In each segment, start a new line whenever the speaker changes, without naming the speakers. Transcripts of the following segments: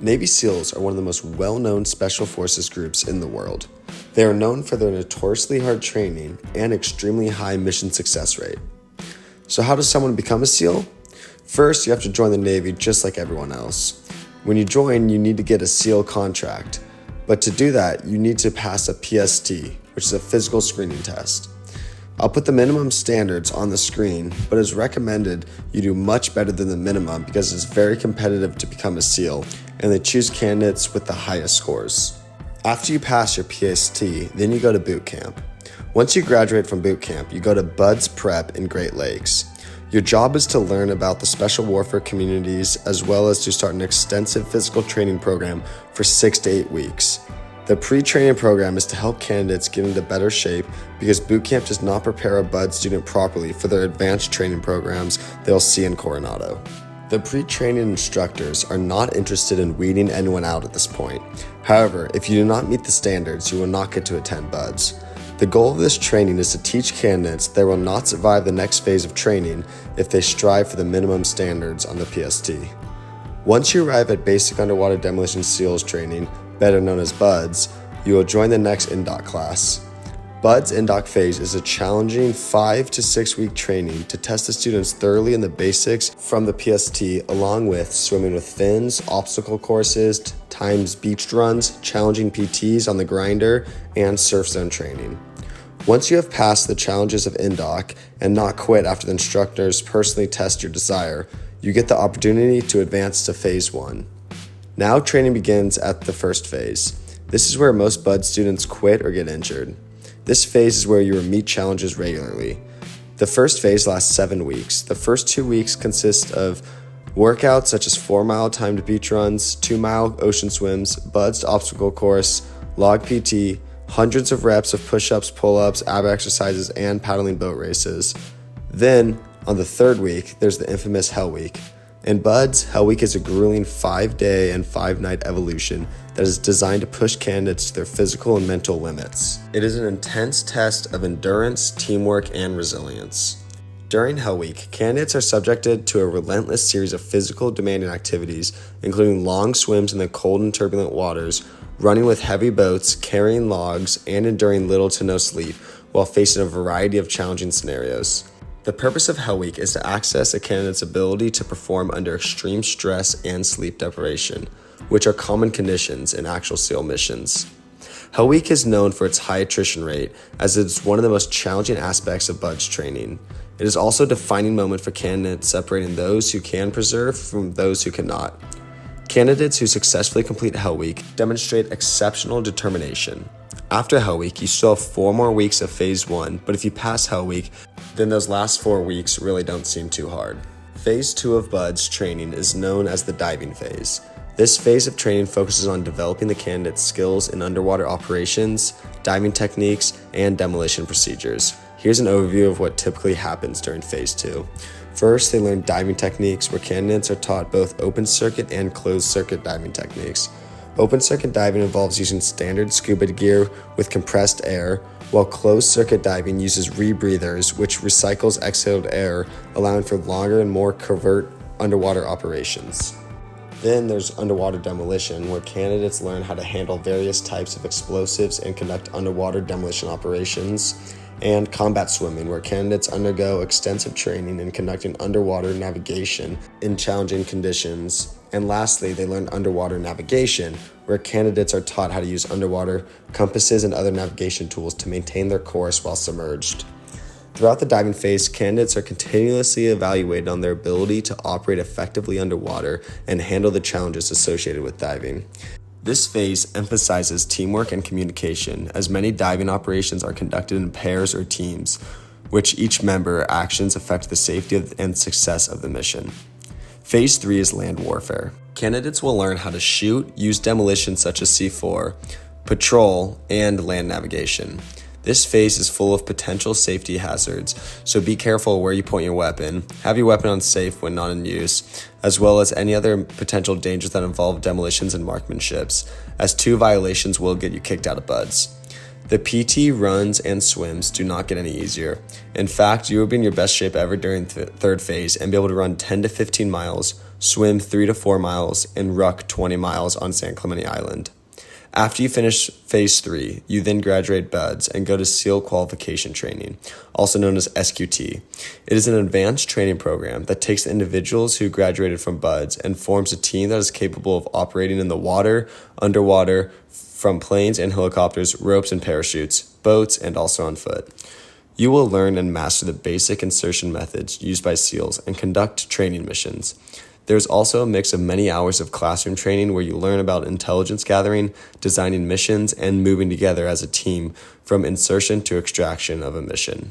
Navy SEALs are one of the most well-known special forces groups in the world. They are known for their notoriously hard training and extremely high mission success rate. So how does someone become a SEAL? First, you have to join the Navy just like everyone else. When you join, you need to get a SEAL contract. But to do that, you need to pass a PST, which is a physical screening test. I'll put the minimum standards on the screen, but it's recommended you do much better than the minimum because it's very competitive to become a SEAL, and they choose candidates with the highest scores. After you pass your PST, then you go to boot camp. Once you graduate from boot camp, you go to BUD/S Prep in Great Lakes. Your job is to learn about the special warfare communities as well as to start an extensive physical training program for 6 to 8 weeks. The pre-training program is to help candidates get into better shape because boot camp does not prepare a BUD student properly for their advanced training programs they'll see in Coronado. The pre-training instructors are not interested in weeding anyone out at this point. However, if you do not meet the standards, you will not get to attend BUD/S. The goal of this training is to teach candidates they will not survive the next phase of training if they strive for the minimum standards on the PST. Once you arrive at Basic Underwater Demolition SEALs training, better known as BUD/S, you will join the next INDOC class. BUD/S INDOC phase is a challenging 5 to 6 week training to test the students thoroughly in the basics from the PST, along with swimming with fins, obstacle courses, times beach runs, challenging PTs on the grinder, and surf zone training. Once you have passed the challenges of INDOC and not quit after the instructors personally test your desire, you get the opportunity to advance to Phase 1. Now training begins at the first phase. This is where most BUD students quit or get injured. This phase is where you will meet challenges regularly. The first phase lasts 7 weeks. The first 2 weeks consist of workouts such as 4-mile timed beach runs, 2-mile ocean swims, BUD/S obstacle course, log PT, hundreds of reps of push-ups, pull-ups, ab exercises, and paddling boat races. Then, on the third week, there's the infamous Hell Week. In BUD/S, Hell Week is a grueling 5-day and 5-night evolution that is designed to push candidates to their physical and mental limits. It is an intense test of endurance, teamwork, and resilience. During Hell Week, candidates are subjected to a relentless series of physical demanding activities, including long swims in the cold and turbulent waters, running with heavy boats, carrying logs, and enduring little to no sleep while facing a variety of challenging scenarios. The purpose of Hell Week is to access a candidate's ability to perform under extreme stress and sleep deprivation, which are common conditions in actual SEAL missions. Hell Week is known for its high attrition rate, as it is one of the most challenging aspects of BUD/S training. It is also a defining moment for candidates, separating those who can preserve from those who cannot. Candidates who successfully complete Hell Week demonstrate exceptional determination. After Hell Week, you still have 4 more weeks of Phase 1, but if you pass Hell Week, then those last 4 weeks really don't seem too hard. Phase 2 of BUD/S training is known as the diving phase. This phase of training focuses on developing the candidate's skills in underwater operations, diving techniques, and demolition procedures. Here's an overview of what typically happens during Phase 2. First, they learn diving techniques where candidates are taught both open circuit and closed circuit diving techniques. Open circuit diving involves using standard scuba gear with compressed air, while closed circuit diving uses rebreathers, which recycles exhaled air, allowing for longer and more covert underwater operations. Then there's underwater demolition, where candidates learn how to handle various types of explosives and conduct underwater demolition operations. And combat swimming, where candidates undergo extensive training in conducting underwater navigation in challenging conditions. And lastly, they learn underwater navigation, where candidates are taught how to use underwater compasses and other navigation tools to maintain their course while submerged. Throughout the diving phase, candidates are continuously evaluated on their ability to operate effectively underwater and handle the challenges associated with diving. This phase emphasizes teamwork and communication, as many diving operations are conducted in pairs or teams, which each member actions affect the safety and success of the mission. Phase 3 is land warfare. Candidates will learn how to shoot, use demolition such as C4, patrol, and land navigation. This phase is full of potential safety hazards, so be careful where you point your weapon, have your weapon on safe when not in use, as well as any other potential dangers that involve demolitions and marksmanships, as 2 violations will get you kicked out of BUD/S. The PT runs and swims do not get any easier. In fact, you will be in your best shape ever during third phase and be able to run 10 to 15 miles, swim 3 to 4 miles, and ruck 20 miles on San Clemente Island. After you finish phase 3, you then graduate BUD/S and go to SEAL qualification training, also known as SQT. It is an advanced training program that takes individuals who graduated from BUD/S and forms a team that is capable of operating in the water, underwater, from planes and helicopters, ropes and parachutes, boats, and also on foot. You will learn and master the basic insertion methods used by SEALs and conduct training missions. There's also a mix of many hours of classroom training where you learn about intelligence gathering, designing missions, and moving together as a team from insertion to extraction of a mission.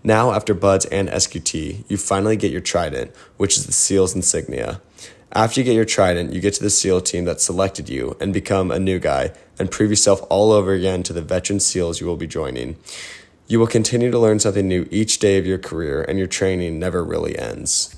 Now, after BUD/S and SQT, you finally get your Trident, which is the SEAL's insignia. After you get your Trident, you get to the SEAL team that selected you and become a new guy and prove yourself all over again to the veteran SEALs you will be joining. You will continue to learn something new each day of your career, and your training never really ends.